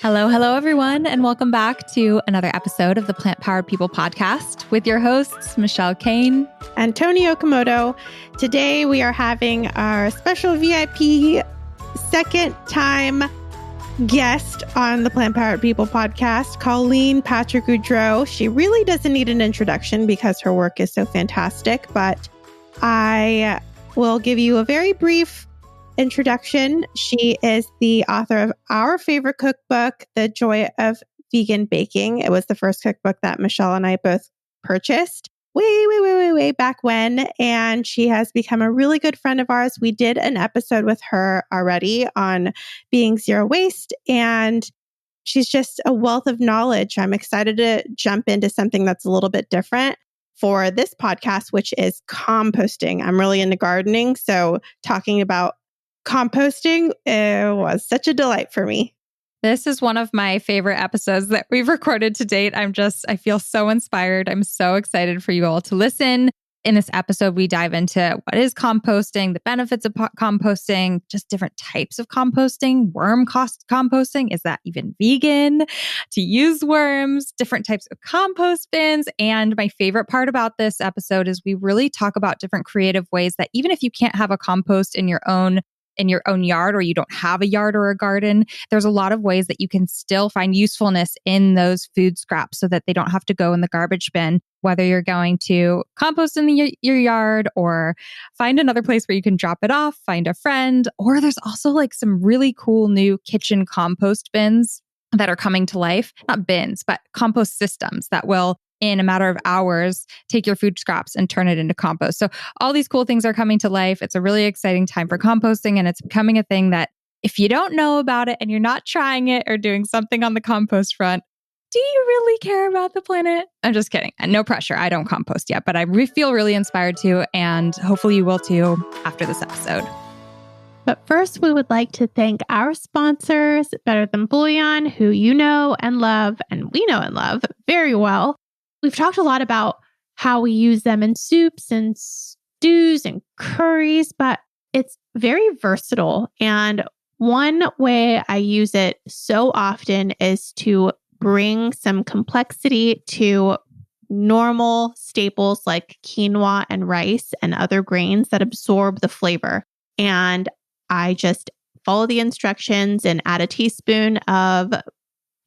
Hello, everyone, and welcome back to another episode of the Plant Powered People podcast with your hosts, Michelle Kane and Tony Okamoto. Today, we are having our special VIP second time guest on the Plant Powered People podcast, Colleen Patrick-Goudreau. She really doesn't need an introduction because her work is so fantastic, but I will give you a very brief introduction. She is the author of our favorite cookbook, The Joy of Vegan Baking. It was the first cookbook that Michelle and I both purchased way back when. And she has become a really good friend of ours. We did an episode with her already on being zero waste, and she's just a wealth of knowledge. I'm excited to jump into something that's a little bit different for this podcast, which is composting. I'm really into gardening, so talking about composting was such a delight for me. This is one of my favorite episodes that we've recorded to date. I feel so inspired. I'm so excited for you all to listen. In this episode, we dive into what is composting, the benefits of composting, just different types of composting, composting. Is that even vegan? To use worms, different types of compost bins. And my favorite part about this episode is we really talk about different creative ways that even if you can't have a compost in your own yard, or you don't have a yard or a garden, there's a lot of ways that you can still find usefulness in those food scraps so that they don't have to go in the garbage bin, whether you're going to compost in your yard or find another place where you can drop it off, find a friend, or there's also like some really cool new kitchen compost bins that are coming to life. Not bins, but compost systems that will, in a matter of hours, take your food scraps and turn it into compost. So all these cool things are coming to life. It's a really exciting time for composting, and it's becoming a thing that if you don't know about it and you're not trying it or doing something on the compost front, do you really care about the planet? I'm just kidding. And no pressure. I don't compost yet, but I feel really inspired to, and hopefully you will too after this episode. But first, we would like to thank our sponsors, Better Than Bouillon, who you know and love, and we know and love very well. We've talked a lot about how we use them in soups and stews and curries, but it's very versatile. And one way I use it so often is to bring some complexity to normal staples like quinoa and rice and other grains that absorb the flavor. And I just follow the instructions and add a teaspoon of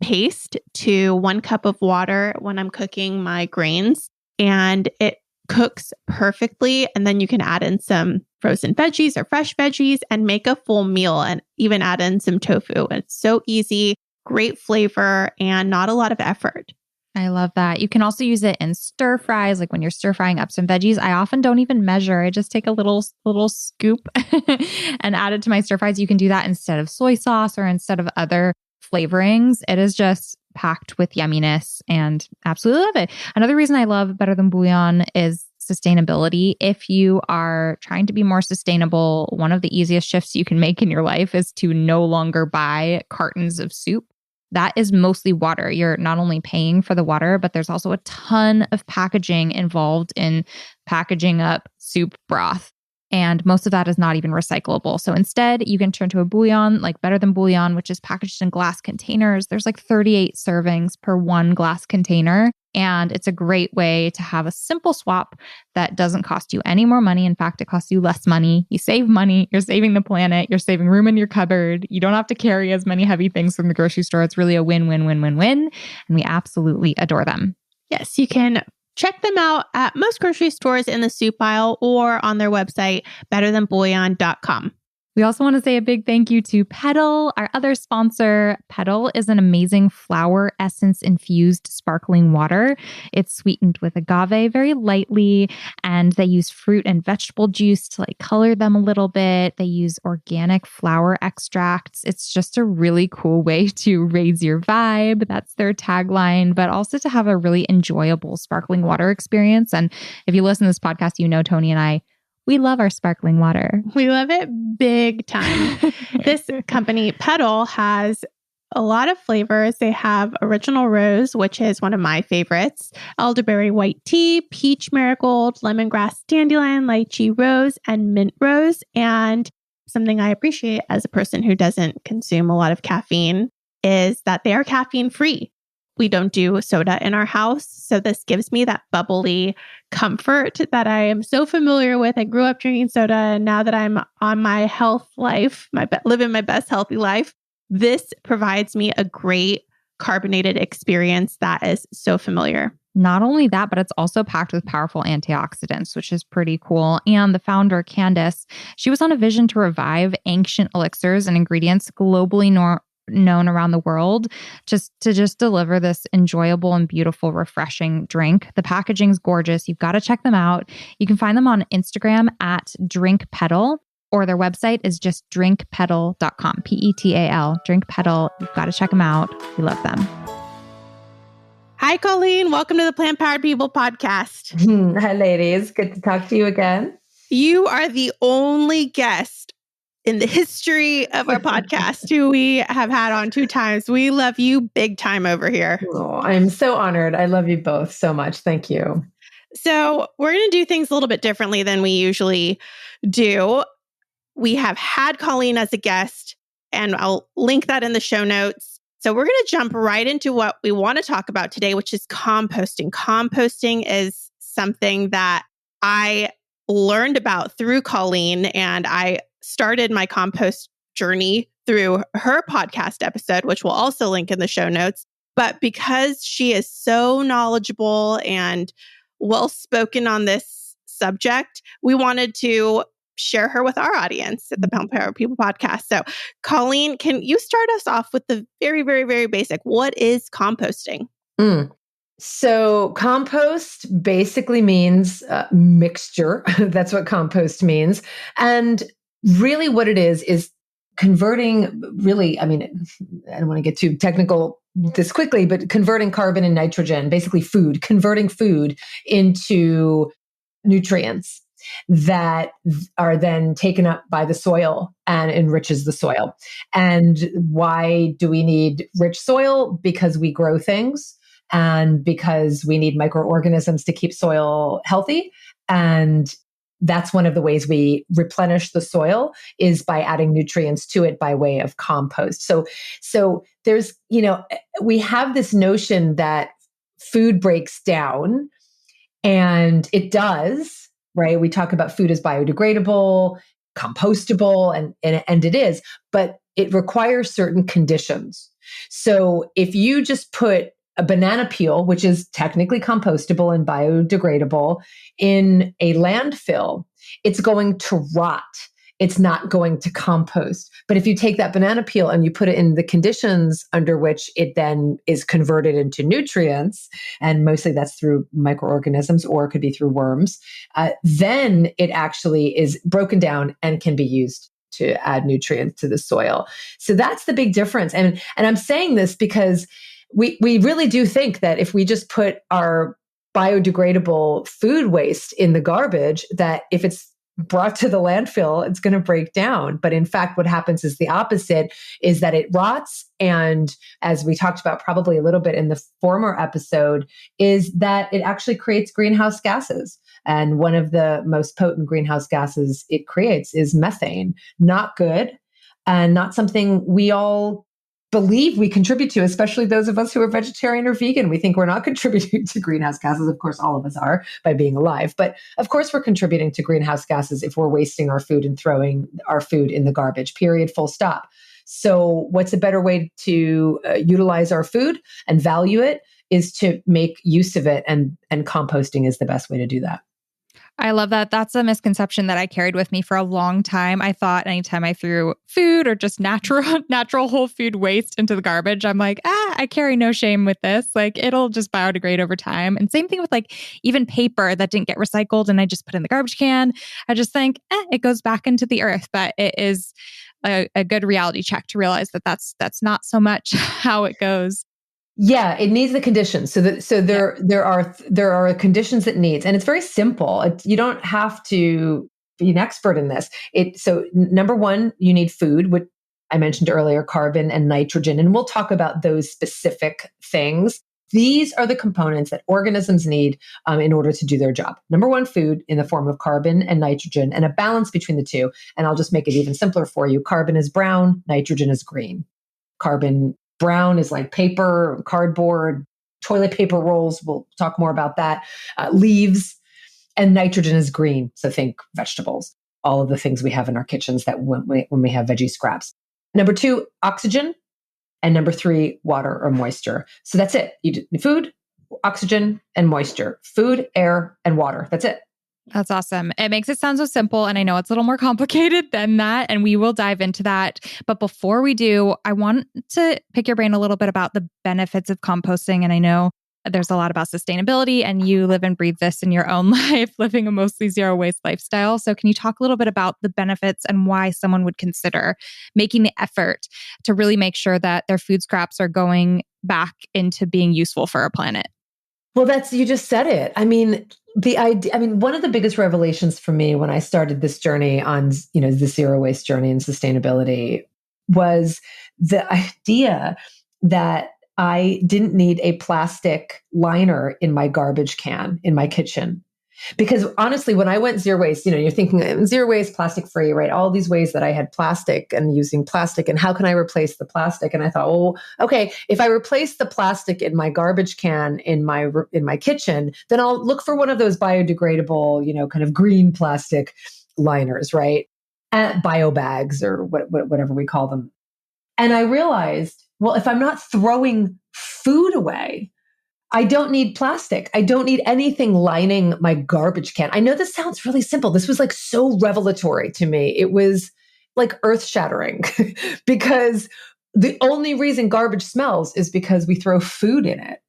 paste to 1 cup of water when I'm cooking my grains, and it cooks perfectly. And then you can add in some frozen veggies or fresh veggies and make a full meal, and even add in some tofu. It's so easy, great flavor, and not a lot of effort. I love that. You can also use it in stir fries, like when you're stir frying up some veggies. I often don't even measure. I just take a little scoop and add it to my stir fries. You can do that instead of soy sauce or instead of other flavorings. It is just packed with yumminess, and absolutely love it. Another reason I love Better Than Bouillon is sustainability. If you are trying to be more sustainable, one of the easiest shifts you can make in your life is to no longer buy cartons of soup. That is mostly water. You're not only paying for the water, but there's also a ton of packaging involved in packaging up soup broth. And most of that is not even recyclable. So instead, you can turn to a bouillon like Better Than Bouillon, which is packaged in glass containers. There's like 38 servings per 1 glass container. And it's a great way to have a simple swap that doesn't cost you any more money. In fact, it costs you less money. You save money. You're saving the planet. You're saving room in your cupboard. You don't have to carry as many heavy things from the grocery store. It's really a win-win-win-win-win. And we absolutely adore them. Yes, you can check them out at most grocery stores in the soup aisle or on their website, betterthanbouillon.com. We also want to say a big thank you to Petal, our other sponsor. Petal is an amazing flower essence infused sparkling water. It's sweetened with agave very lightly, and they use fruit and vegetable juice to color them a little bit. They use organic flower extracts. It's just a really cool way to raise your vibe. That's their tagline, but also to have a really enjoyable sparkling water experience. And if you listen to this podcast, you know Tony and I, we love our sparkling water. We love it big time. This company, Petal, has a lot of flavors. They have Original Rose, which is one of my favorites, elderberry white tea, peach marigold, lemongrass dandelion, lychee rose, and mint rose. And something I appreciate as a person who doesn't consume a lot of caffeine, is that they are caffeine free. We don't do soda in our house. So this gives me that bubbly comfort that I am so familiar with. I grew up drinking soda. And now that I'm on my health life, living my best healthy life, this provides me a great carbonated experience that is so familiar. Not only that, but it's also packed with powerful antioxidants, which is pretty cool. And the founder, Candace, she was on a vision to revive ancient elixirs and ingredients globally known around the world, just to deliver this enjoyable and beautiful, refreshing drink. The packaging's gorgeous. You've got to check them out. You can find them on Instagram at drinkpetal, or their website is just drinkpetal.com, P-E-T-A-L, drinkpetal. You've got to check them out. We love them. Hi, Colleen. Welcome to the Plant Powered People podcast. Hi, ladies. Good to talk to you again. You are the only guest in the history of our podcast who we have had on 2 times. We love you big time over here. Oh, I'm so honored. I love you both so much. Thank you. So we're going to do things a little bit differently than we usually do. We have had Colleen as a guest, and I'll link that in the show notes. So we're going to jump right into what we want to talk about today, which is composting. Composting is something that I learned about through Colleen, and I started my compost journey through her podcast episode, which we'll also link in the show notes. But because she is so knowledgeable and well-spoken on this subject, we wanted to share her with our audience at the Plant Powered People podcast. So, Colleen, can you start us off with the very, very, very basic? What is composting? So compost basically means mixture. That's what compost means. And really what it is converting, really, I mean, I don't want to get too technical this quickly, but converting carbon and nitrogen, basically food, converting food into nutrients that are then taken up by the soil and enriches the soil. And why do we need rich soil? Because we grow things and because we need microorganisms to keep soil healthy. And that's one of the ways we replenish the soil is by adding nutrients to it by way of compost. So there's, we have this notion that food breaks down, and it does. Right? We talk about food as biodegradable, compostable, and it is, but it requires certain conditions. So if you just put a banana peel, which is technically compostable and biodegradable, in a landfill, it's going to rot. It's not going to compost. But if you take that banana peel and you put it in the conditions under which it then is converted into nutrients, and mostly that's through microorganisms or it could be through worms, then it actually is broken down and can be used to add nutrients to the soil. So that's the big difference. And I'm saying this because we really do think that if we just put our biodegradable food waste in the garbage, that if it's brought to the landfill, it's going to break down. But in fact, what happens is the opposite, is that it rots. And as we talked about probably a little bit in the former episode, is that it actually creates greenhouse gases. And one of the most potent greenhouse gases it creates is methane. Not good, and not something we all believe we contribute to, especially those of us who are vegetarian or vegan. We think we're not contributing to greenhouse gases. Of course, all of us are by being alive. But of course, we're contributing to greenhouse gases if we're wasting our food and throwing our food in the garbage, period, full stop. So what's a better way to utilize our food and value it is to make use of it. And composting is the best way to do that. I love that. That's a misconception that I carried with me for a long time. I thought anytime I threw food or just natural whole food waste into the garbage, I'm like, I carry no shame with this. Like, it'll just biodegrade over time. And same thing with like even paper that didn't get recycled and I just put in the garbage can. I just think, it goes back into the earth. But it is a good reality check to realize that that's not so much how it goes. Yeah, it needs the conditions. There are conditions it needs, and it's very simple. You don't have to be an expert in this. So number one, you need food, which I mentioned earlier, carbon and nitrogen, and we'll talk about those specific things. These are the components that organisms need in order to do their job. Number one, food in the form of carbon and nitrogen, and a balance between the two. And I'll just make it even simpler for you. Carbon is brown, nitrogen is green. Carbon Brown is like paper, cardboard, toilet paper rolls. We'll talk more about that. Leaves. And nitrogen is green. So think vegetables, all of the things we have in our kitchens that when we have veggie scraps. Number 2, oxygen. And number 3, water or moisture. So that's it. You do food, oxygen, and moisture. Food, air, and water. That's it. That's awesome. It makes it sound so simple. And I know it's a little more complicated than that. And we will dive into that. But before we do, I want to pick your brain a little bit about the benefits of composting. And I know there's a lot about sustainability, and you live and breathe this in your own life, living a mostly zero waste lifestyle. So can you talk a little bit about the benefits and why someone would consider making the effort to really make sure that their food scraps are going back into being useful for our planet? Well, you just said it. I mean, one of the biggest revelations for me when I started this journey on, the zero waste journey and sustainability was the idea that I didn't need a plastic liner in my garbage can in my kitchen. Because honestly, when I went zero waste, you're thinking zero waste, plastic free, right? All these ways that I had plastic and using plastic, and how can I replace the plastic? And I thought, oh, okay, if I replace the plastic in my garbage can in my kitchen, then I'll look for one of those biodegradable, kind of green plastic liners, right? Bio bags or whatever we call them. And I realized, well, if I'm not throwing food away, I don't need plastic. I don't need anything lining my garbage can. I know this sounds really simple. This was like so revelatory to me. It was like earth shattering because the only reason garbage smells is because we throw food in it.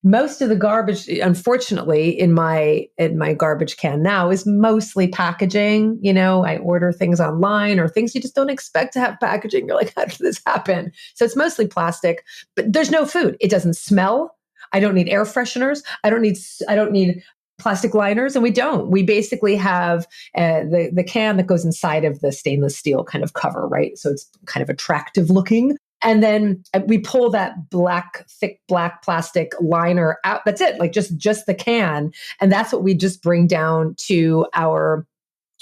Most of the garbage, unfortunately, in my garbage can now is mostly packaging. I order things online or things you just don't expect to have packaging. You're like, how did this happen? So it's mostly plastic, but there's no food. It doesn't smell. I don't need air fresheners. I don't need plastic liners, and we don't. We basically have the can that goes inside of the stainless steel kind of cover, right? So it's kind of attractive looking. And then we pull that thick black plastic liner out. That's it, like just the can. And that's what we just bring down to our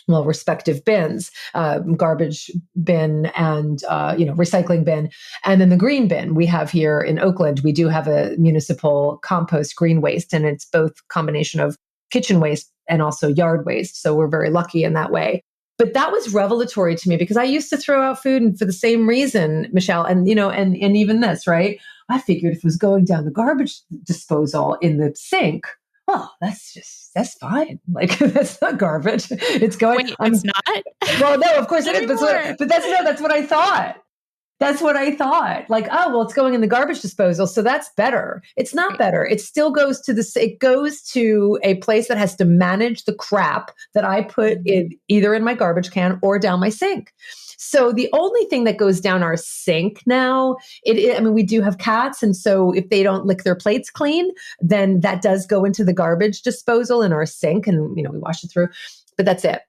respective bins, garbage bin and, recycling bin. And then the green bin we have here in Oakland, we do have a municipal compost green waste, and it's both combination of kitchen waste and also yard waste. So we're very lucky in that way. But that was revelatory to me because I used to throw out food, and for the same reason, Michelle, and even this, right? I figured if it was going down the garbage disposal in the sink, well, that's fine. Like that's not garbage. It's going. Wait, it's not? Well, no, of course it is. But that's what I thought. That's what I thought. Like, oh, well, it's going in the garbage disposal, so that's better. It's not better. It still goes to it goes to a place that has to manage the crap that I put in either in my garbage can or down my sink. So the only thing that goes down our sink now, we do have cats. And so if they don't lick their plates clean, then that does go into the garbage disposal in our sink, and, we wash it through, but that's it.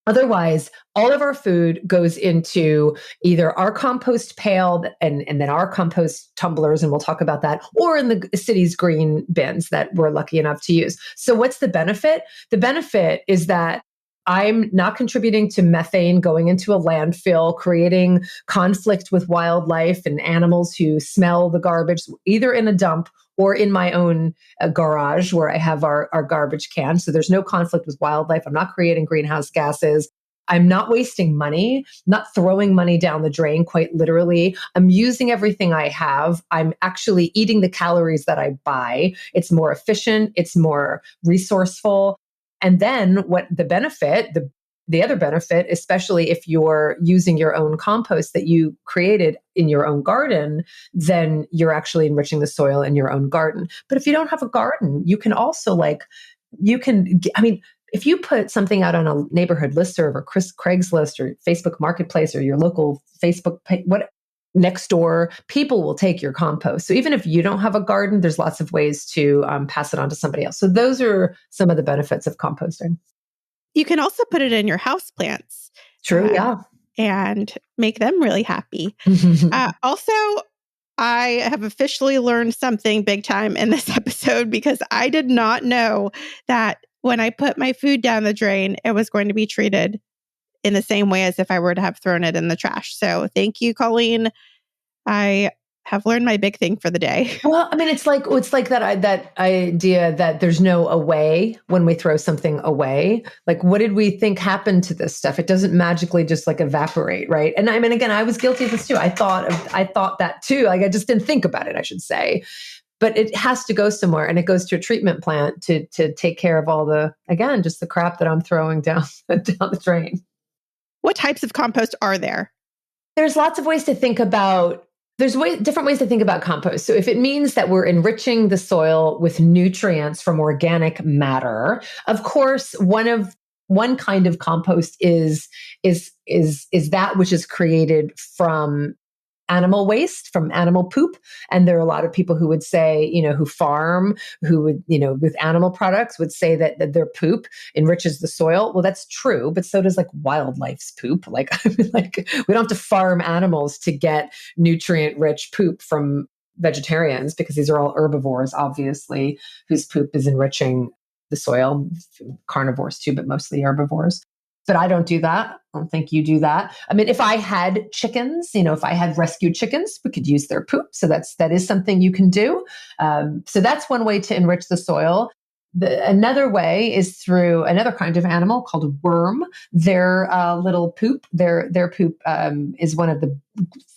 Otherwise, all of our food goes into either our compost pail and then our compost tumblers, and we'll talk about that, or in the city's green bins that we're lucky enough to use. So what's the benefit? The benefit is that I'm not contributing to methane going into a landfill, creating conflict with wildlife and animals who smell the garbage, either in a dump or in my own garage where I have our garbage can. So there's no conflict with wildlife. I'm not creating greenhouse gases. I'm not wasting money, not throwing money down the drain, quite literally. I'm using everything I have. I'm actually eating the calories that I buy. It's more efficient. It's more resourceful. And then what the benefit, the other benefit, especially if you're using your own compost that you created in your own garden, then you're actually enriching the soil in your own garden. But if you don't have a garden, you can also if you put something out on a neighborhood listserv or Craigslist or Facebook Marketplace or your local Facebook page, next door, people will take your compost. So even if you don't have a garden, there's lots of ways to pass it on to somebody else. So those are some of the benefits of composting. You can also put it in your houseplants. True, yeah. And make them really happy. Also, I have officially learned something big time in this episode because I did not know that when I put my food down the drain, it was going to be treated in the same way as if I were to have thrown it in the trash. So thank you, Colleen. I have learned my big thing for the day. Well, I mean, it's like that idea that there's no away when we throw something away. Like, what did we think happened to this stuff? It doesn't magically just like evaporate, right? And I mean, again, I was guilty of this too. I thought that too. Like, I just didn't think about it, I should say. But it has to go somewhere, and it goes to a treatment plant to take care of all just the crap that I'm throwing down the drain. What types of compost are there? There's lots of ways to think about. There's different ways to think about compost. So if it means that we're enriching the soil with nutrients from organic matter, of course, one kind of compost is that which is created from animal waste, from animal poop. And there are a lot of people who would say, who farm, who would, with animal products would say that their poop enriches the soil. Well, that's true, but so does like wildlife's poop. Like, we don't have to farm animals to get nutrient rich poop from vegetarians, because these are all herbivores, obviously, whose poop is enriching the soil. Carnivores too, but mostly herbivores. But I don't do that. I don't think you do that. I mean, if I had chickens, if I had rescued chickens, we could use their poop. So that is something you can do. So that's one way to enrich the soil. Another way is through another kind of animal called a worm. Their little poop, their poop is one of the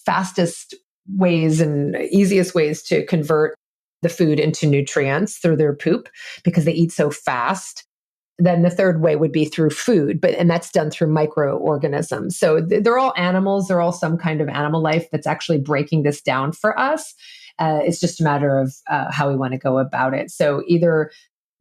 fastest ways and easiest ways to convert the food into nutrients, through their poop, because they eat so fast. Then the third way would be through food, and that's done through microorganisms. So they're all animals. They're all some kind of animal life that's actually breaking this down for us. It's just a matter of how we want to go about it. So either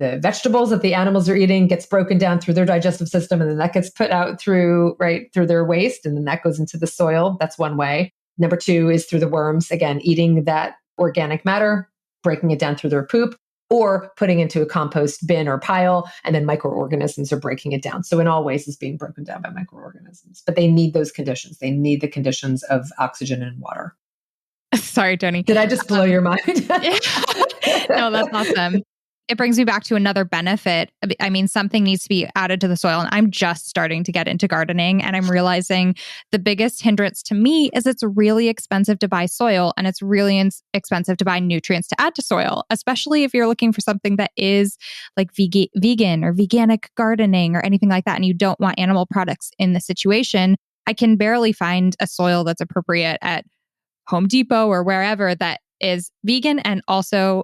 the vegetables that the animals are eating gets broken down through their digestive system, and then that gets put out through their waste, and then that goes into the soil. That's one way. Number two is through the worms, again, eating that organic matter, breaking it down through their poop, or putting into a compost bin or pile, and then microorganisms are breaking it down. So in all ways, it's being broken down by microorganisms. But they need those conditions. They need the conditions of oxygen and water. Sorry, Tony. Did I just blow your mind? No, that's awesome. It brings me back to another benefit. I mean, something needs to be added to the soil. And I'm just starting to get into gardening, and I'm realizing the biggest hindrance to me is it's really expensive to buy soil, and it's really expensive to buy nutrients to add to soil, especially if you're looking for something that is like vegan or veganic gardening or anything like that, and you don't want animal products in the situation. I can barely find a soil that's appropriate at Home Depot or wherever that is vegan and also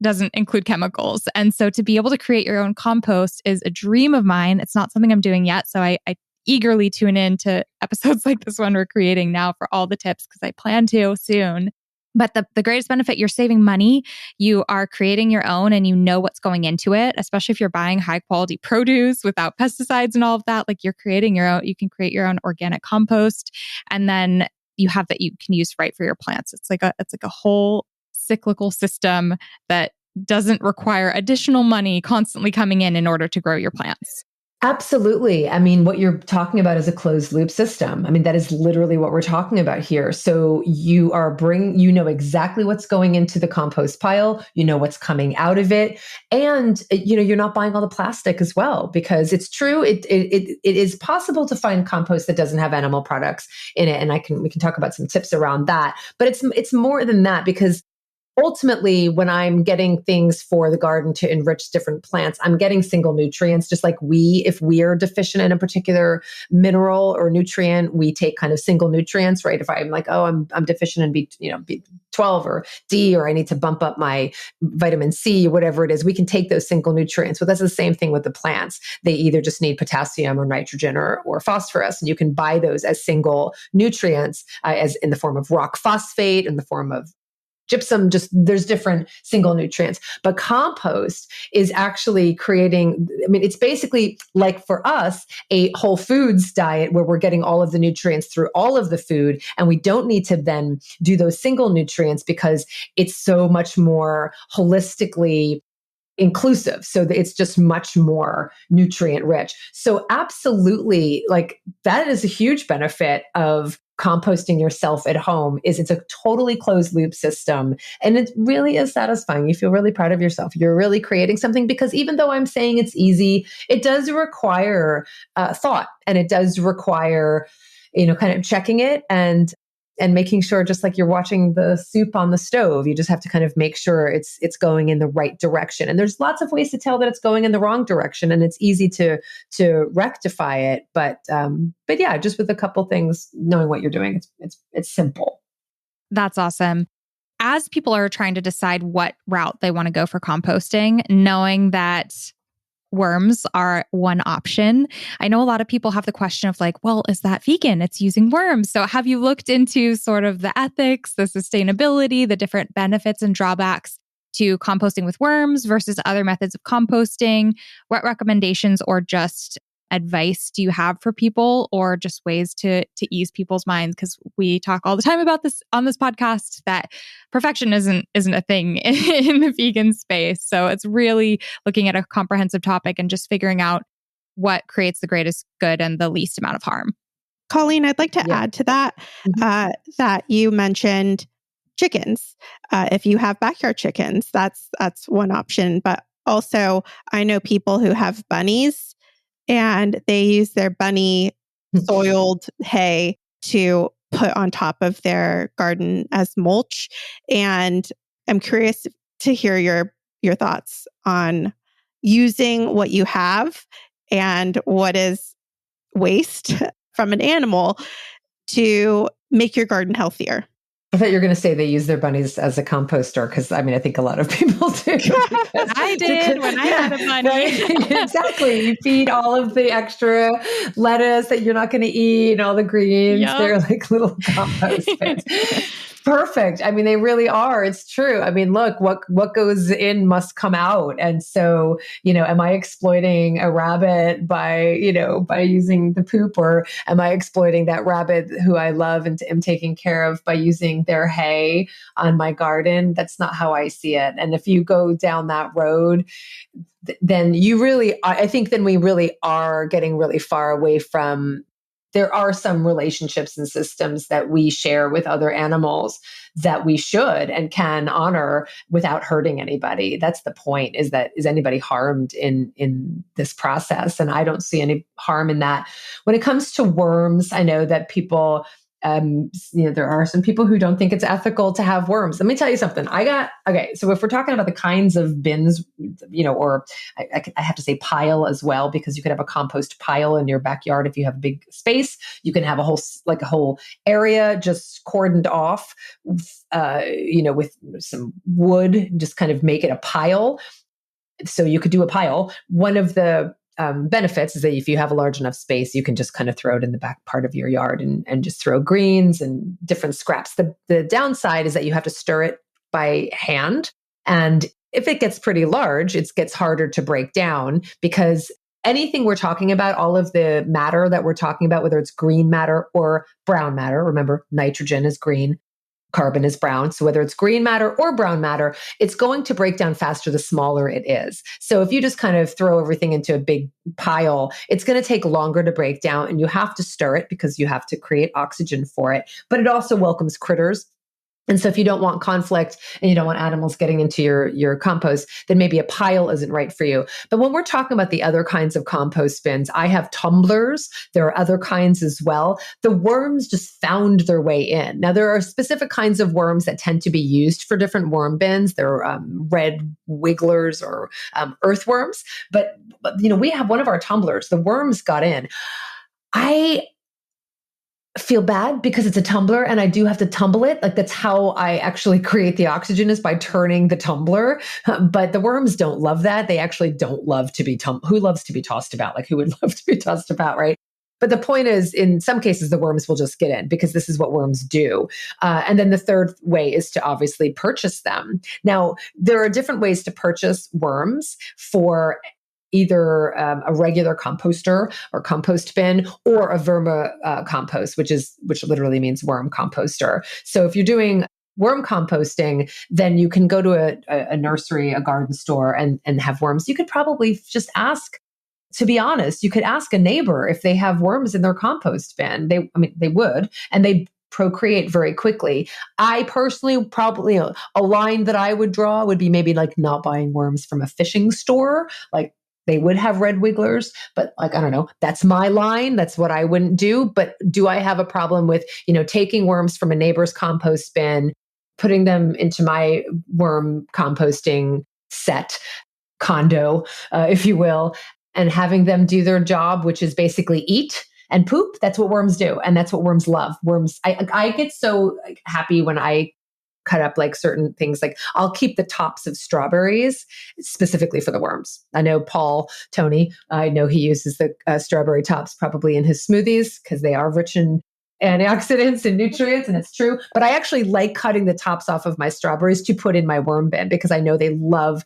doesn't include chemicals. And so to be able to create your own compost is a dream of mine. It's not something I'm doing yet. So I eagerly tune in to episodes like this one we're creating now for all the tips, because I plan to soon. But the greatest benefit, you're saving money. You are creating your own, and you know what's going into it, especially if you're buying high quality produce without pesticides and all of that. Like, you're creating your own, you can create your own organic compost, and then you have that you can use right for your plants. It's like a whole cyclical system that doesn't require additional money constantly coming in order to grow your plants. Absolutely. I mean, what you're talking about is a closed loop system. I mean, that is literally what we're talking about here. So you know exactly what's going into the compost pile, you know what's coming out of it. And, you're not buying all the plastic as well, because it's true. It is possible to find compost that doesn't have animal products in it. And we can talk about some tips around that, but it's more than that, because ultimately, when I'm getting things for the garden to enrich different plants, I'm getting single nutrients. Just like if we are deficient in a particular mineral or nutrient, we take kind of single nutrients, right? If I'm like, I'm deficient in B12 or D, or I need to bump up my vitamin C, or whatever it is, we can take those single nutrients. Well, that's the same thing with the plants. They either just need potassium or nitrogen or phosphorus, and you can buy those as single nutrients, as in the form of rock phosphate, in the form of gypsum. Just there's different single nutrients, but compost is actually creating, it's basically like for us, a whole foods diet where we're getting all of the nutrients through all of the food. And we don't need to then do those single nutrients, because it's so much more holistically inclusive. So it's just much more nutrient rich. So absolutely, like, that is a huge benefit of composting yourself at home. Is it's a totally closed loop system, and it really is satisfying. You feel really proud of yourself. You're really creating something, because even though I'm saying it's easy, it does require thought, and it does require kind of checking it. And and making sure, just like you're watching the soup on the stove, you just have to kind of make sure it's going in the right direction. And there's lots of ways to tell that it's going in the wrong direction, and it's easy to rectify it. But yeah, just with a couple things, knowing what you're doing, it's simple. That's awesome. As people are trying to decide what route they want to go for composting, knowing that worms are one option. I know a lot of people have the question of like, well, is that vegan? It's using worms. So have you looked into sort of the ethics, the sustainability, the different benefits and drawbacks to composting with worms versus other methods of composting? What recommendations or just advice do you have for people, or just ways to ease people's minds? Because we talk all the time about this on this podcast, that perfection isn't a thing in the vegan space. So it's really looking at a comprehensive topic and just figuring out what creates the greatest good and the least amount of harm. Colleen, I'd like to add to that, that you mentioned chickens. If you have backyard chickens, that's one option. But also, I know people who have bunnies, and they use their bunny soiled hay to put on top of their garden as mulch. And I'm curious to hear your thoughts on using what you have and what is waste from an animal to make your garden healthier. I thought you were going to say they use their bunnies as a composter, because I mean, I think a lot of people do. I did when I had a bunny. Right? Exactly. You feed all of the extra lettuce that you're not going to eat and all the greens. Yep. They're like little compost bins. Perfect. I mean, they really are. It's true. I mean, look, what goes in must come out. And so, am I exploiting a rabbit by using the poop, or am I exploiting that rabbit who I love and am taking care of by using their hay on my garden? That's not how I see it. And if you go down that road, then I think then we really are getting really far away from. There are some relationships and systems that we share with other animals that we should and can honor without hurting anybody. That's the point, is anybody harmed in this process? And I don't see any harm in that. When it comes to worms, I know that people, there are some people who don't think it's ethical to have worms. Let me tell you something. So if we're talking about the kinds of bins, or I have to say pile as well, because you could have a compost pile in your backyard. If you have a big space, you can have a whole area just cordoned off, with some wood, just kind of make it a pile. So you could do a pile. One of the benefits is that if you have a large enough space, you can just kind of throw it in the back part of your yard and just throw greens and different scraps. The downside is that you have to stir it by hand. And if it gets pretty large, it gets harder to break down, because anything we're talking about, all of the matter that we're talking about, whether it's green matter or brown matter, remember, nitrogen is green, carbon is brown. So whether it's green matter or brown matter, it's going to break down faster the smaller it is. So if you just kind of throw everything into a big pile, it's going to take longer to break down, and you have to stir it because you have to create oxygen for it. But it also welcomes critters. And so if you don't want conflict and you don't want animals getting into your compost, then maybe a pile isn't right for you. But when we're talking about the other kinds of compost bins, I have tumblers. There are other kinds as well. The worms just found their way in. Now, there are specific kinds of worms that tend to be used for different worm bins. There are red wigglers or earthworms. But we have one of our tumblers. The worms got in. I feel bad because it's a tumbler and I do have to tumble it. Like, that's how I actually create the oxygen, is by turning the tumbler. But the worms don't love that. They actually don't love to be who loves to be tossed about? Like, who would love to be tossed about, right? But the point is, in some cases, the worms will just get in because this is what worms do. And then the third way is to obviously purchase them. Now, there are different ways to purchase worms for either a regular composter or compost bin, or a vermicompost, which literally means worm composter. So if you're doing worm composting, then you can go to a nursery, a garden store, and have worms. You could probably just ask. To be honest, you could ask a neighbor if they have worms in their compost bin. They would, and they procreate very quickly. I personally probably, a line that I would draw would be maybe like not buying worms from a fishing store. Like, they would have red wigglers, but like, I don't know, that's my line. That's what I wouldn't do. But do I have a problem with, taking worms from a neighbor's compost bin, putting them into my worm composting set, condo, if you will, and having them do their job, which is basically eat and poop? That's what worms do. And that's what worms love. Worms, I get so happy when I cut up like certain things. Like I'll keep the tops of strawberries specifically for the worms. I know Tony, I know he uses the strawberry tops probably in his smoothies because they are rich in antioxidants and nutrients, and it's true. But I actually like cutting the tops off of my strawberries to put in my worm bin because I know they have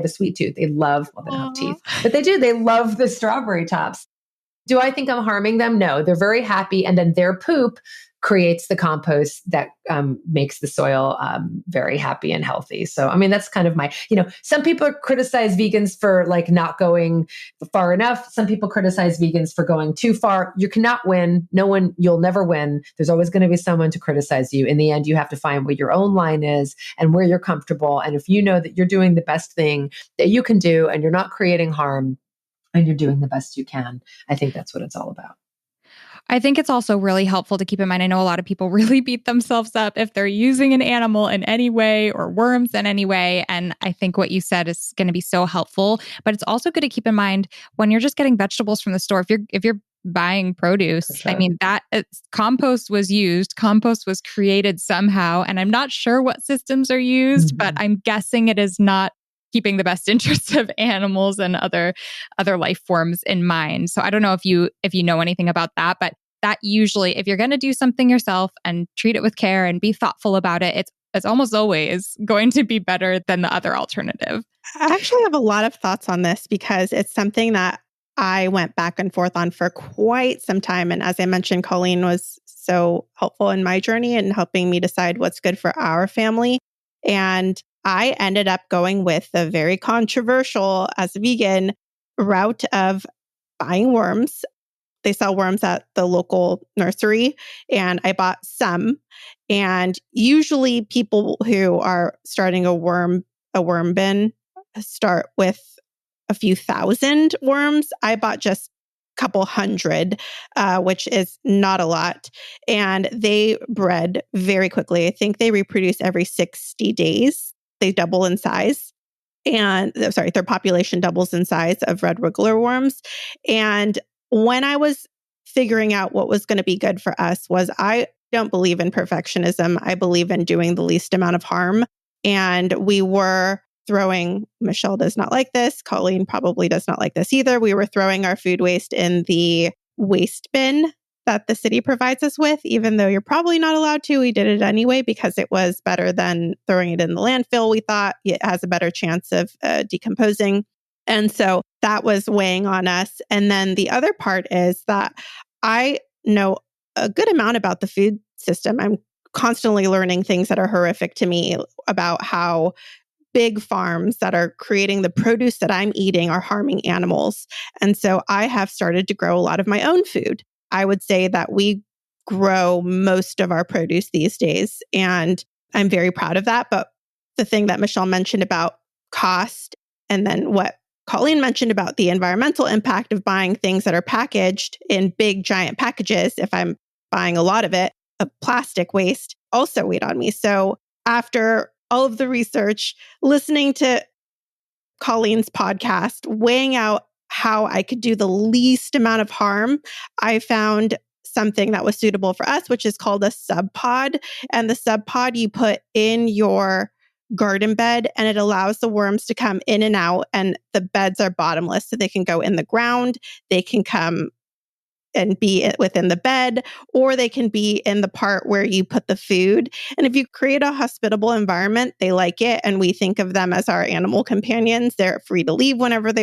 a sweet tooth. They love, well, they don't have teeth, but they love the strawberry tops. Do I think I'm harming them? No, they're very happy. And then their poop creates the compost that makes the soil very happy and healthy. So, I mean, that's kind of some people criticize vegans for like not going far enough. Some people criticize vegans for going too far. You cannot win. You'll never win. There's always going to be someone to criticize you. In the end, you have to find what your own line is and where you're comfortable. And if you know that you're doing the best thing that you can do and you're not creating harm and you're doing the best you can, I think that's what it's all about. I think it's also really helpful to keep in mind. I know a lot of people really beat themselves up if they're using an animal in any way or worms in any way. And I think what you said is going to be so helpful. But it's also good to keep in mind when you're just getting vegetables from the store, if you're buying produce, Sure. I mean, that compost was used, compost was created somehow. And I'm not sure what systems are used, but I'm guessing it is not keeping the best interests of animals and other life forms in mind. So I don't know if you know anything about that, but that usually, if you're going to do something yourself and treat it with care and be thoughtful about it, it's almost always going to be better than the other alternative. I actually have a lot of thoughts on this because it's something that I went back and forth on for quite some time. And as I mentioned, Colleen was so helpful in my journey and helping me decide what's good for our family. And I ended up going with the very controversial, as a vegan, route of buying worms. They sell worms at the local nursery, and I bought some. And usually people who are starting a worm bin start with a few thousand worms. I bought just a couple hundred, which is not a lot. And they bred very quickly. I think they reproduce every 60 days. They double in size. And their population doubles in size of red wiggler worms. And when I was figuring out what was going to be good for us I don't believe in perfectionism. I believe in doing the least amount of harm. And we were Michelle does not like this. Colleen probably does not like this either. We were throwing our food waste in the waste bin that the city provides us with, even though you're probably not allowed to. We did it anyway because it was better than throwing it in the landfill. We thought it has a better chance of decomposing. And so that was weighing on us. And then the other part is that I know a good amount about the food system. I'm constantly learning things that are horrific to me about how big farms that are creating the produce that I'm eating are harming animals. And so I have started to grow a lot of my own food. I would say that we grow most of our produce these days, and I'm very proud of that. But the thing that Michelle mentioned about cost, and then what Colleen mentioned about the environmental impact of buying things that are packaged in big, giant packages, if I'm buying a lot of it, of plastic waste, also weighed on me. So after all of the research, listening to Colleen's podcast, weighing out how I could do the least amount of harm, I found something that was suitable for us, which is called a sub pod. And the sub pod you put in your garden bed, and it allows the worms to come in and out, and the beds are bottomless. So they can go in the ground, they can come and be within the bed, or they can be in the part where you put the food. And if you create a hospitable environment, they like it. And we think of them as our animal companions. They're free to leave whenever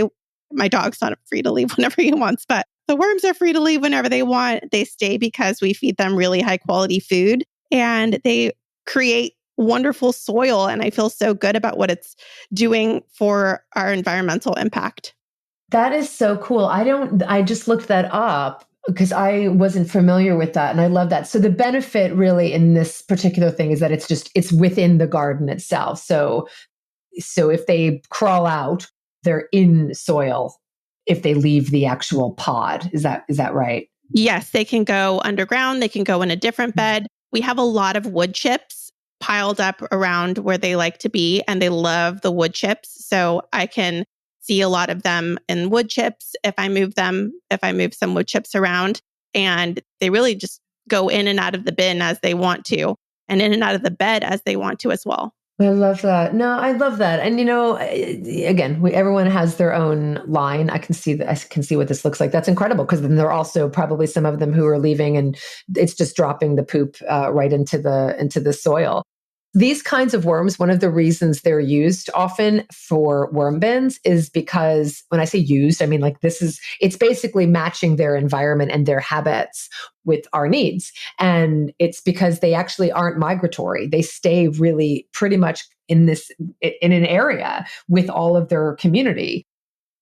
my dog's not free to leave whenever he wants, but the worms are free to leave whenever they want. They stay because we feed them really high quality food, and they create wonderful soil. And I feel so good about what it's doing for our environmental impact. That is so cool. I just looked that up because I wasn't familiar with that. And I love that. So the benefit really in this particular thing is that it's within the garden itself. So if they crawl out, they're in soil if they leave the actual pod. Is that right? Yes, they can go underground. They can go in a different bed. We have a lot of wood chips piled up around where they like to be, and they love the wood chips. So I can see a lot of them in wood chips if I move some wood chips around, and they really just go in and out of the bin as they want to, and in and out of the bed as they want to as well. I love that. No, I love that. And again, everyone has their own line. I can see what this looks like. That's incredible, because then there are also probably some of them who are leaving and it's just dropping the poop right into the soil. These kinds of worms, one of the reasons they're used often for worm bins is because, when I say used, I mean it's basically matching their environment and their habits with our needs. And it's because they actually aren't migratory. They stay really pretty much in an area with all of their community.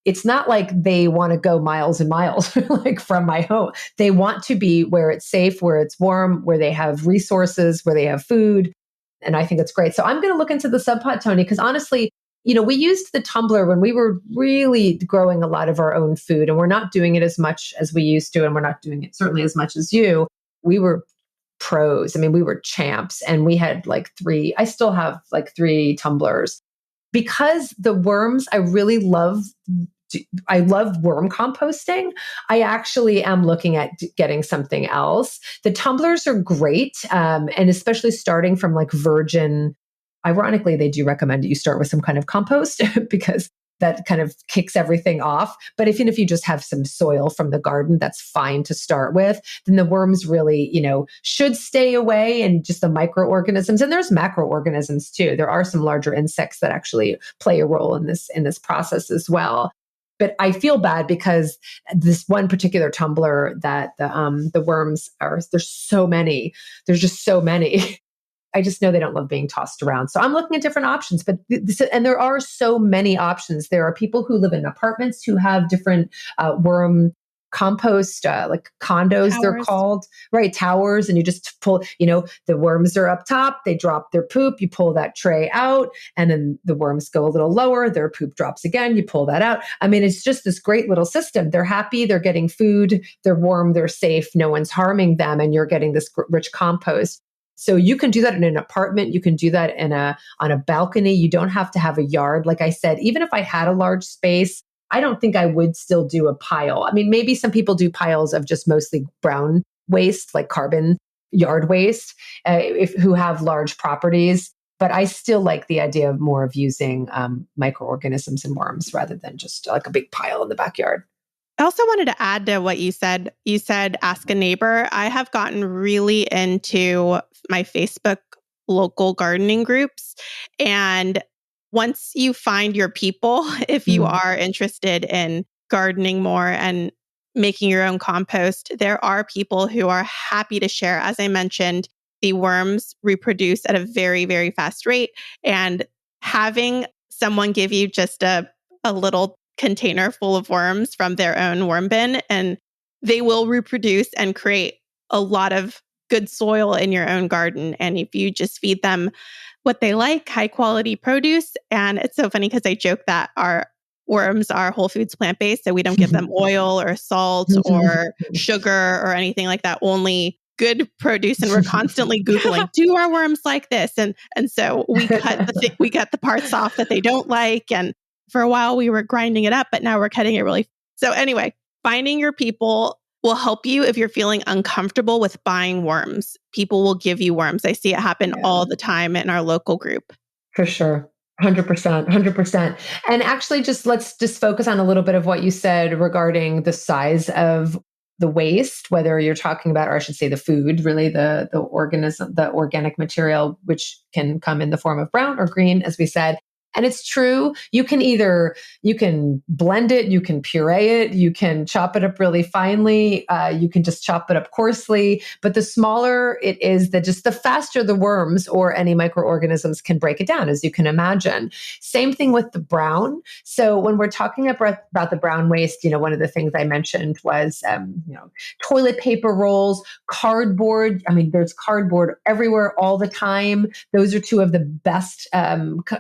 It's not like they want to go miles and miles like from my home. They want to be where it's safe, where it's warm, where they have resources, where they have food. And I think it's great. So I'm going to look into the sub pod, Tony, because honestly, we used the tumbler when we were really growing a lot of our own food, and we're not doing it as much as we used to, and we're not doing it certainly as much as you. We were pros. I mean, we were champs, and we had I still have 3 tumblers, because the worms, I love worm composting. I actually am looking at getting something else. The tumblers are great. And especially starting from virgin, ironically, they do recommend that you start with some kind of compost because that kind of kicks everything off. But even if you just have some soil from the garden, that's fine to start with. Then the worms really, should stay away, and just the microorganisms. And there's macroorganisms too. There are some larger insects that actually play a role in this process as well. But I feel bad because this one particular tumbler that the worms are, there's so many. There's just so many. I just know they don't love being tossed around. So I'm looking at different options, and there are so many options. There are people who live in apartments who have different worm compost, like condos, Towers. They're called, right? Towers. And you just pull, the worms are up top, they drop their poop, you pull that tray out, and then the worms go a little lower, their poop drops again, you pull that out. I mean, it's just this great little system. They're happy, they're getting food, they're warm, they're safe, no one's harming them, and you're getting this rich compost. So you can do that in an apartment. You can do that on a balcony. You don't have to have a yard. Like I said, even if I had a large space, I don't think I would still do a pile. I mean, maybe some people do piles of just mostly brown waste, like carbon yard waste, who have large properties. But I still like the idea of more of using microorganisms and worms rather than just like a big pile in the backyard. I also wanted to add to what you said. You said, ask a neighbor. I have gotten really into my Facebook local gardening groups. And once you find your people, if you are interested in gardening more and making your own compost, there are people who are happy to share. As I mentioned, the worms reproduce at a very, very fast rate. And having someone give you just a little container full of worms from their own worm bin, and they will reproduce and create a lot of good soil in your own garden. And if you just feed them what they like, high quality produce. And it's so funny because I joke that our worms are whole foods plant-based, so we don't give them oil or salt or sugar or anything like that, only good produce. And we're constantly Googling, do our worms like this? And so we cut the parts off that they don't like. And for a while we were grinding it up, but now we're cutting it really. So anyway, finding your people will help you if you're feeling uncomfortable with buying worms. People will give you worms. I see it happen all the time in our local group. For sure. 100%. And actually, let's focus on a little bit of what you said regarding the size of the waste, whether you're talking about, or I should say the food, really the organism, the organic material, which can come in the form of brown or green, as we said. And it's true. You can blend it, you can puree it, you can chop it up really finely, you can just chop it up coarsely. But the smaller it is, just the faster the worms or any microorganisms can break it down, as you can imagine. Same thing with the brown. So when we're talking about the brown waste, one of the things I mentioned was, toilet paper rolls, cardboard. I mean, there's cardboard everywhere all the time. Those are two of the best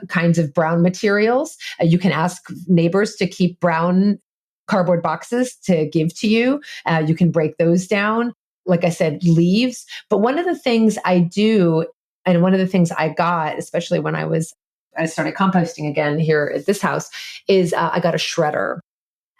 kinds of brown materials. You can ask neighbors to keep brown cardboard boxes to give to you. You can break those down. Like I said, leaves. But one of the things I do, and one of the things I got, especially when I started composting again here at this house, is I got a shredder.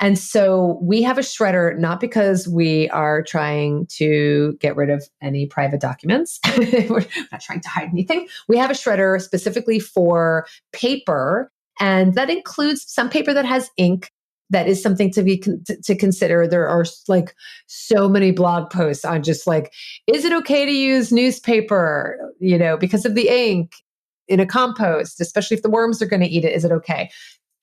And so we have a shredder, not because we are trying to get rid of any private documents. We're not trying to hide anything. We have a shredder specifically for paper, and that includes some paper that has ink. That is something to consider. There are like so many blog posts on just like, is it okay to use newspaper, because of the ink in a compost, especially if the worms are going to eat it, is it okay?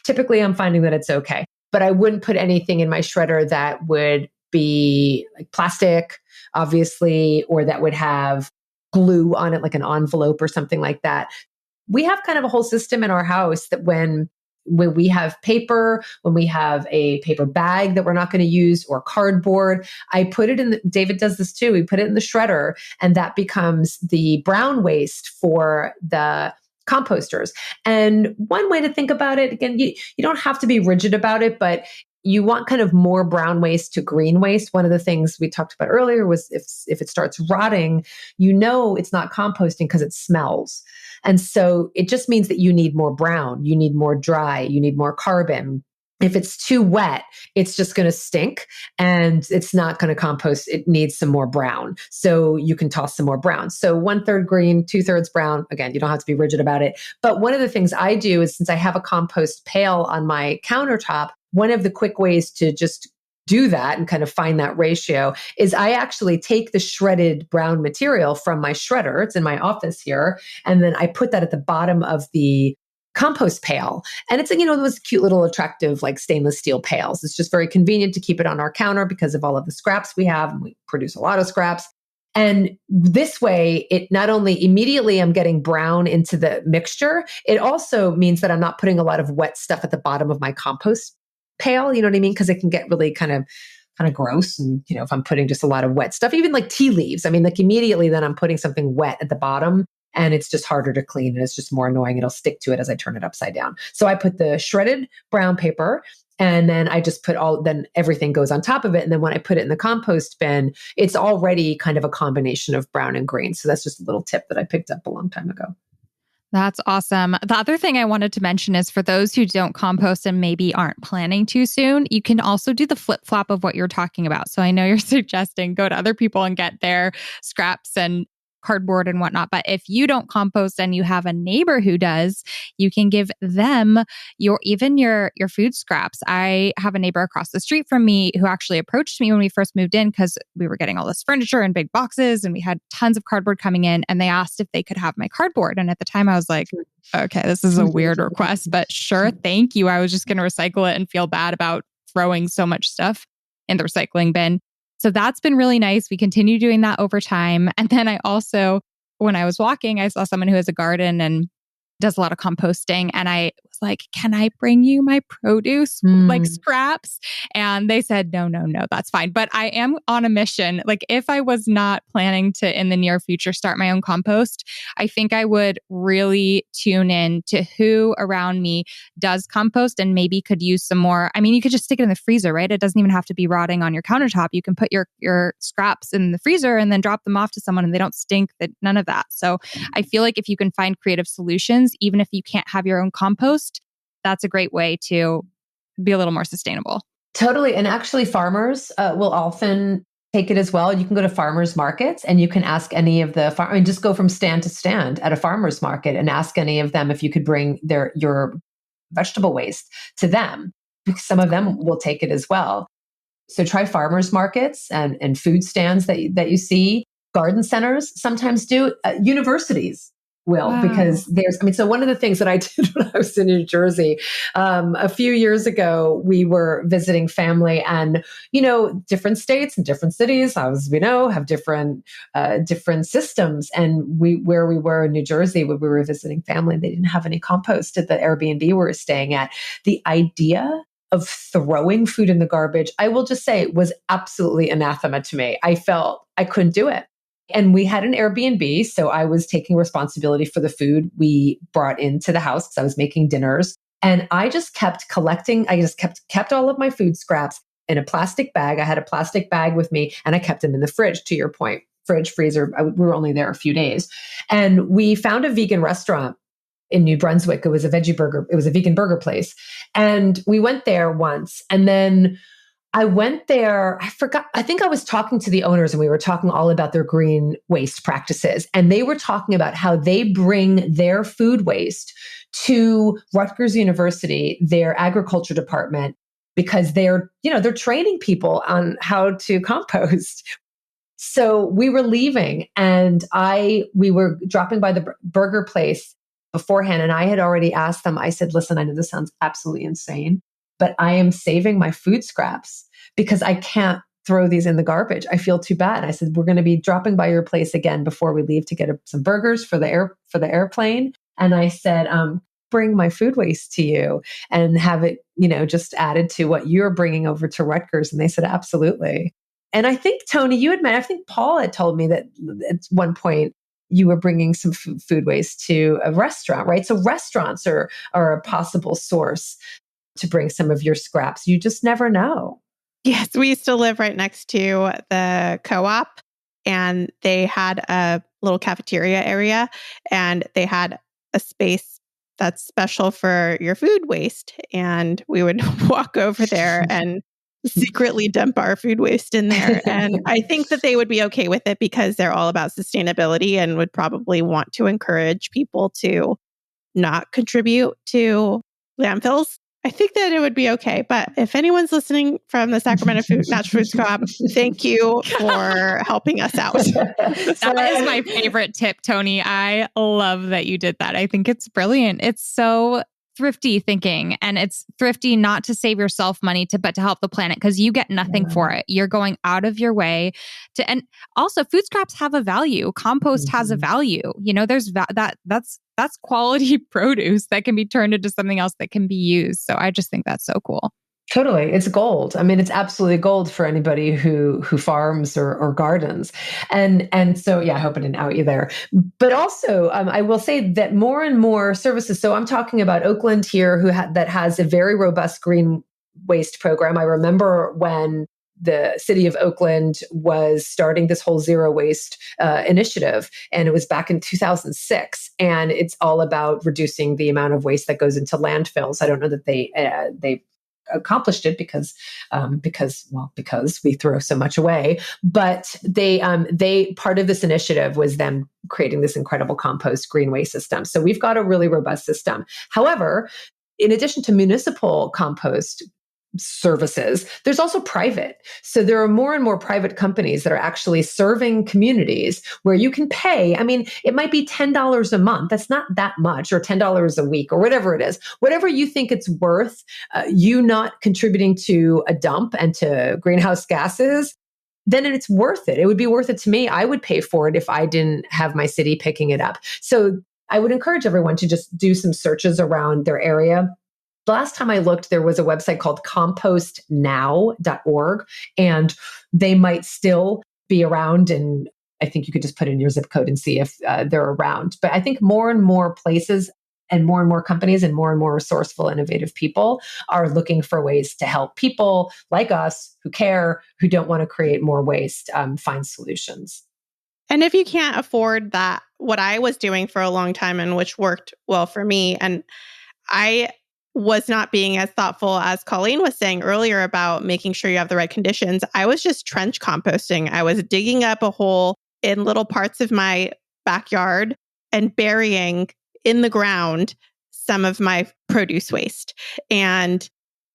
Typically, I'm finding that it's okay, but I wouldn't put anything in my shredder that would be like plastic, obviously, or that would have glue on it, like an envelope or something like that. We have kind of a whole system in our house that when we have paper, when we have a paper bag that we're not going to use or cardboard, I put it in, David does this too. We put it in the shredder, and that becomes the brown waste for the composters. And one way to think about it, again, you don't have to be rigid about it, but you want kind of more brown waste to green waste. One of the things we talked about earlier was if it starts rotting, it's not composting because it smells. And so it just means that you need more brown, you need more dry, you need more carbon. If it's too wet, it's just going to stink and it's not going to compost. It needs some more brown. So you can toss some more brown. So 1/3 green, 2/3 brown. Again, you don't have to be rigid about it. But one of the things I do is, since I have a compost pail on my countertop, one of the quick ways to just do that and kind of find that ratio is I actually take the shredded brown material from my shredder. It's in my office here. And then I put that at the bottom of the compost pail. And it's, those cute little attractive, like stainless steel pails. It's just very convenient to keep it on our counter because of all of the scraps we have. And we produce a lot of scraps. And this way, it not only immediately I'm getting brown into the mixture, it also means that I'm not putting a lot of wet stuff at the bottom of my compost pail, you know what I mean? Because it can get really kind of gross. And, if I'm putting just a lot of wet stuff, even like tea leaves, like immediately then I'm putting something wet at the bottom and it's just harder to clean and it's just more annoying. It'll stick to it as I turn it upside down. So I put the shredded brown paper and then I just then everything goes on top of it. And then when I put it in the compost bin, it's already kind of a combination of brown and green. So that's just a little tip that I picked up a long time ago. That's awesome. The other thing I wanted to mention is for those who don't compost and maybe aren't planning too soon, you can also do the flip-flop of what you're talking about. So I know you're suggesting go to other people and get their scraps and cardboard and whatnot. But if you don't compost and you have a neighbor who does, you can give them your food scraps. I have a neighbor across the street from me who actually approached me when we first moved in because we were getting all this furniture in big boxes and we had tons of cardboard coming in, and they asked if they could have my cardboard. And at the time I was like, okay, this is a weird request, but sure, thank you. I was just going to recycle it and feel bad about throwing so much stuff in the recycling bin. So that's been really nice. We continue doing that over time. And then I also, when I was walking, I saw someone who has a garden and does a lot of composting. And I was like, can I bring you my produce, like scraps? And they said, no, that's fine. But I am on a mission. Like if I was not planning to, in the near future, start my own compost, I think I would really tune in to who around me does compost and maybe could use some more. You could just stick it in the freezer, right? It doesn't even have to be rotting on your countertop. You can put your scraps in the freezer and then drop them off to someone and they don't stink, none of that. So I feel like if you can find creative solutions, even if you can't have your own compost, that's a great way to be a little more sustainable. Totally. And actually farmers will often take it as well. You can go to farmers markets and you can ask any of the just go from stand to stand at a farmers market and ask any of them if you could bring your vegetable waste to them, because some of them will take it as well. So try farmers markets and food stands that you see. Garden centers sometimes do. Universities will, because so one of the things that I did when I was in New Jersey, a few years ago, we were visiting family and, different states and different cities, as we know, have different systems. And where we were in New Jersey, when we were visiting family, they didn't have any compost at the Airbnb we were staying at. The idea of throwing food in the garbage, I will just say, was absolutely anathema to me. I felt I couldn't do it. And we had an Airbnb, so I was taking responsibility for the food we brought into the house because I was making dinners. And I just kept collecting. I just kept all of my food scraps in a plastic bag. I had a plastic bag with me and I kept them in the fridge, to your point, fridge, freezer. We were only there a few days. And we found a vegan restaurant in New Brunswick. It was a veggie burger. It was a vegan burger place. And we went there once. And then I went there, I forgot, I think I was talking to the owners and we were talking all about their green waste practices. And they were talking about how they bring their food waste to Rutgers University, their agriculture department, because they're training people on how to compost. So we were leaving and we were dropping by the burger place beforehand. And I had already asked them, I said, listen, I know this sounds absolutely insane, but I am saving my food scraps because I can't throw these in the garbage. I feel too bad. I said, we're going to be dropping by your place again before we leave to get some burgers for the airplane. And I said, bring my food waste to you and have it, just added to what you're bringing over to Rutgers. And they said, absolutely. And I think, Tony, I think Paul had told me that at one point you were bringing some food waste to a restaurant, right? So restaurants are a possible source to bring some of your scraps. You just never know. Yes, we used to live right next to the co-op, and they had a little cafeteria area, and they had a space that's special for your food waste. And we would walk over there and secretly dump our food waste in there. And I think that they would be okay with it because they're all about sustainability and would probably want to encourage people to not contribute to landfills. I think that it would be okay. But if anyone's listening from the Sacramento Natural Foods Co-op, thank you for helping us out. That is my favorite tip, Tony. I love that you did that. I think it's brilliant. It's so thrifty thinking, and it's thrifty not to save yourself money but to help the planet, because you get nothing for it. You're going out of your way to, and also food scraps have a value. Compost has a value. There's that's quality produce that can be turned into something else that can be used. So I just think that's so cool. Totally. It's gold. I mean, it's absolutely gold for anybody who farms or gardens. And so, yeah, I hope I didn't out you there. But also, I will say that more and more services, so I'm talking about Oakland here, that has a very robust green waste program. I remember when the city of Oakland was starting this whole zero waste initiative, and it was back in 2006. And it's all about reducing the amount of waste that goes into landfills. I don't know that they accomplished it because we throw so much away. But they part of this initiative was them creating this incredible compost green waste system. So we've got a really robust system. However, in addition to municipal compost services, there's also private. So there are more and more private companies that are actually serving communities where you can pay. I mean, it might be $10 a month. That's not that much, or $10 a week, or whatever it is. Whatever you think it's worth, you not contributing to a dump and to greenhouse gases, then it's worth it. It would be worth it to me. I would pay for it if I didn't have my city picking it up. So I would encourage everyone to just do some searches around their area. The last time I looked, there was a website called compostnow.org, and they might still be around. And I think you could just put in your zip code and see if they're around. But I think more and more places and more companies and more resourceful, innovative people are looking for ways to help people like us who care, who don't want to create more waste, find solutions. And if you can't afford that, what I was doing for a long time, and which worked well for me, and I was not being as thoughtful as Colleen was saying earlier about making sure you have the right conditions. I was just trench composting. I was digging up a hole in little parts of my backyard and burying in the ground some of my produce waste. And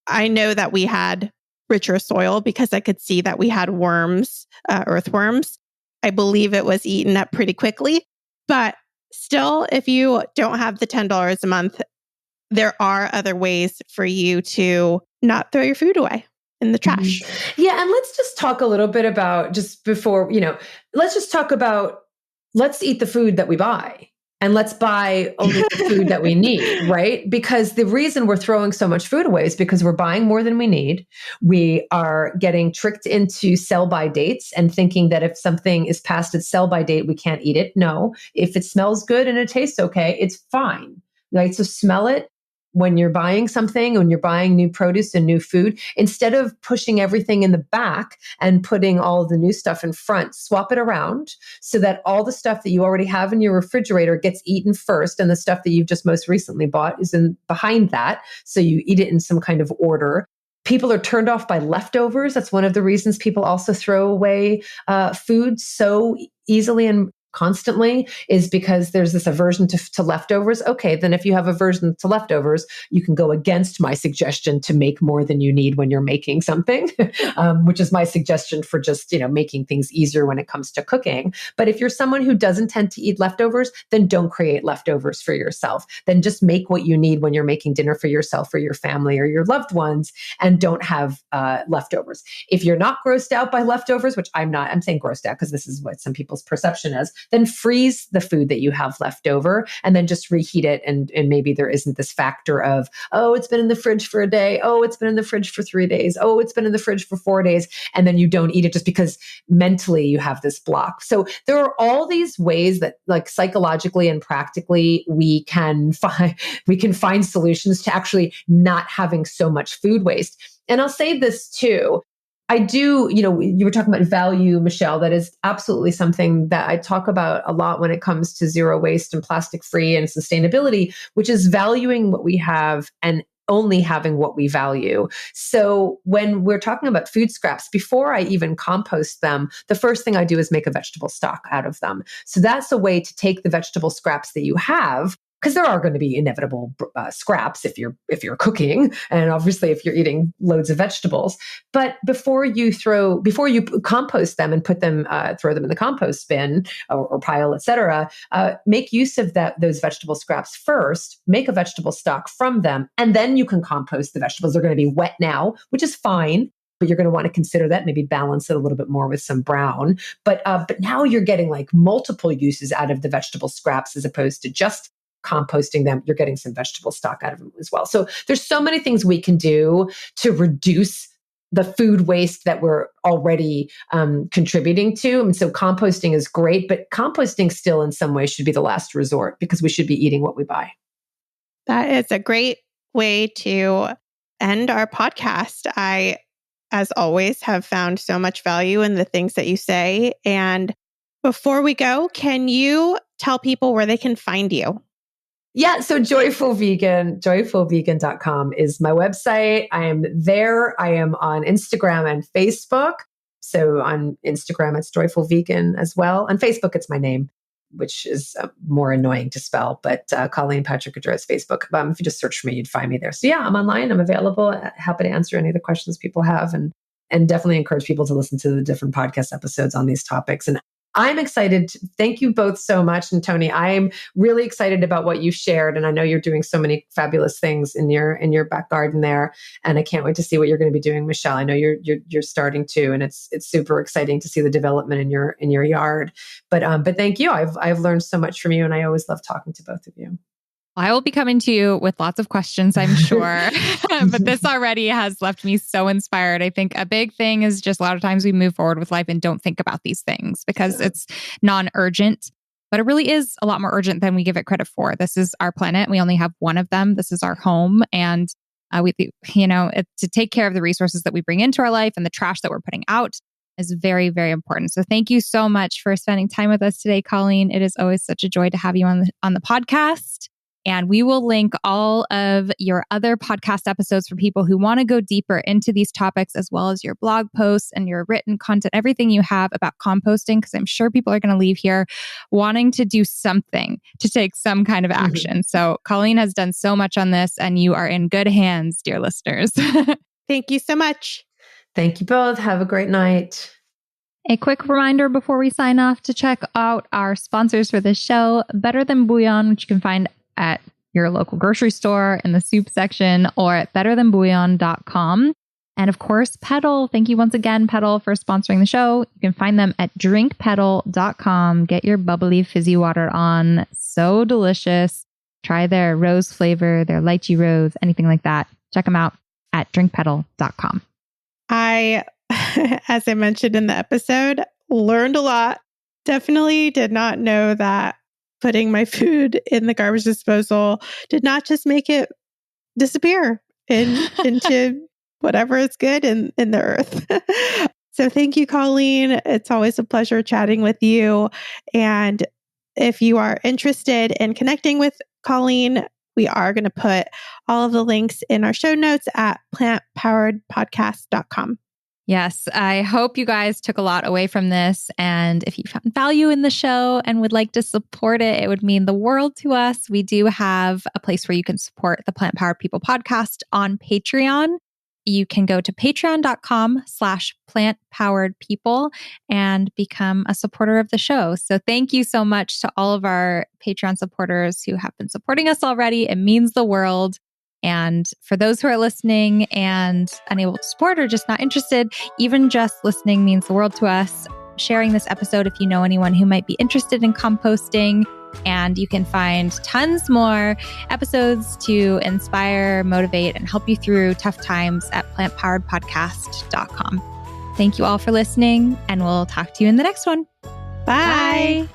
I know that we had richer soil because I could see that we had worms, earthworms. I believe it was eaten up pretty quickly. But still, if you don't have the $10 a month, there are other ways for you to not throw your food away in the trash. Yeah. And let's just talk a little bit about, just before, let's just talk about, let's eat the food that we buy, and let's buy only the food that we need, right? Because the reason we're throwing so much food away is because we're buying more than we need. We are getting tricked into sell-by dates and thinking that if something is past its sell-by date, we can't eat it. No, if it smells good and it tastes okay, it's fine, right? So smell it, when you're buying something, when you're buying new produce and new food, instead of pushing everything in the back and putting all of the new stuff in front, swap it around so that all the stuff that you already have in your refrigerator gets eaten first, and the stuff that you've just most recently bought is in behind that. So you eat it in some kind of order. People are turned off by leftovers. That's one of the reasons people also throw away food so easily and constantly, is because there's this aversion to leftovers. Okay, then if you have aversion to leftovers, you can go against my suggestion to make more than you need when you're making something, which is my suggestion for just, making things easier when it comes to cooking. But if you're someone who doesn't tend to eat leftovers, then don't create leftovers for yourself. Then just make what you need when you're making dinner for yourself or your family or your loved ones, and don't have leftovers. If you're not grossed out by leftovers, which I'm not, I'm saying grossed out because this is what some people's perception is, then freeze the food that you have left over and then just reheat it. And maybe there isn't this factor of, oh, it's been in the fridge for a day. Oh, it's been in the fridge for 3 days. Oh, it's been in the fridge for 4 days. And then you don't eat it just because mentally you have this block. So there are all these ways that, like, psychologically and practically we can find solutions to actually not having so much food waste. And I'll say this too. I do, you were talking about value, Michelle. That is absolutely something that I talk about a lot when it comes to zero waste and plastic free and sustainability, which is valuing what we have and only having what we value. So when we're talking about food scraps, before I even compost them, the first thing I do is make a vegetable stock out of them. So that's a way to take the vegetable scraps that you have, because there are going to be inevitable scraps if you're cooking, and obviously if you're eating loads of vegetables. But before you compost them and throw them in the compost bin or pile, etc., make use of those vegetable scraps first. Make a vegetable stock from them, and then you can compost the vegetables. They're going to be wet now, which is fine. But you're going to want to consider that, maybe balance it a little bit more with some brown. But now you're getting like multiple uses out of the vegetable scraps as opposed to just composting them. You're getting some vegetable stock out of them as well. So there's so many things we can do to reduce the food waste that we're already contributing to. And so composting is great, but composting still in some ways should be the last resort, because we should be eating what we buy. That is a great way to end our podcast. I, as always, have found so much value in the things that you say. And before we go, can you tell people where they can find you? Yeah, so joyfulvegan.com is my website. I am there. I am on Instagram and Facebook. So on Instagram, it's Joyful Vegan as well. On Facebook, it's my name, which is more annoying to spell, but Colleen Patrick-Goudreau is Facebook. If you just search for me, you'd find me there. So yeah, I'm online. I'm available. Happy to answer any of the questions people have, and definitely encourage people to listen to the different podcast episodes on these topics. And I'm excited. Thank you both so much. And Tony, I'm really excited about what you've shared. And I know you're doing so many fabulous things in your back garden there. And I can't wait to see what you're going to be doing, Michelle. I know you're starting to, and it's super exciting to see the development in your yard. But thank you. I've learned so much from you, and I always love talking to both of you. I will be coming to you with lots of questions, I'm sure. But this already has left me so inspired. I think a big thing is just a lot of times we move forward with life and don't think about these things because it's non-urgent. But it really is a lot more urgent than we give it credit for. This is our planet. We only have one of them. This is our home. And to take care of the resources that we bring into our life and the trash that we're putting out is very, very important. So thank you so much for spending time with us today, Colleen. It is always such a joy to have you on the podcast. And we will link all of your other podcast episodes for people who want to go deeper into these topics, as well as your blog posts and your written content, everything you have about composting, because I'm sure people are going to leave here wanting to do something, to take some kind of action. So Colleen has done so much on this, and you are in good hands, dear listeners. Thank you so much. Thank you both. Have a great night. A quick reminder before we sign off to check out our sponsors for this show, Better Than Bouillon, which you can find at your local grocery store in the soup section, or at betterthanbouillon.com. And of course, Pedal. Thank you once again, Pedal, for sponsoring the show. You can find them at drinkpedal.com. Get your bubbly fizzy water on. So delicious. Try their rose flavor, their lychee rose, anything like that. Check them out at drinkpedal.com. I, as I mentioned in the episode, learned a lot. Definitely did not know that putting my food in the garbage disposal did not just make it disappear into whatever is good in the earth. So thank you, Colleen. It's always a pleasure chatting with you. And if you are interested in connecting with Colleen, we are going to put all of the links in our show notes at plantpoweredpodcast.com. Yes, I hope you guys took a lot away from this. And if you found value in the show and would like to support it, it would mean the world to us. We do have a place where you can support the Plant Powered People podcast on Patreon. You can go to patreon.com/plantpoweredpeople and become a supporter of the show. So thank you so much to all of our Patreon supporters who have been supporting us already. It means the world. And for those who are listening and unable to support or just not interested, even just listening means the world to us. Sharing this episode if you know anyone who might be interested in composting. And you can find tons more episodes to inspire, motivate, and help you through tough times at plantpoweredpodcast.com. Thank you all for listening, and we'll talk to you in the next one. Bye.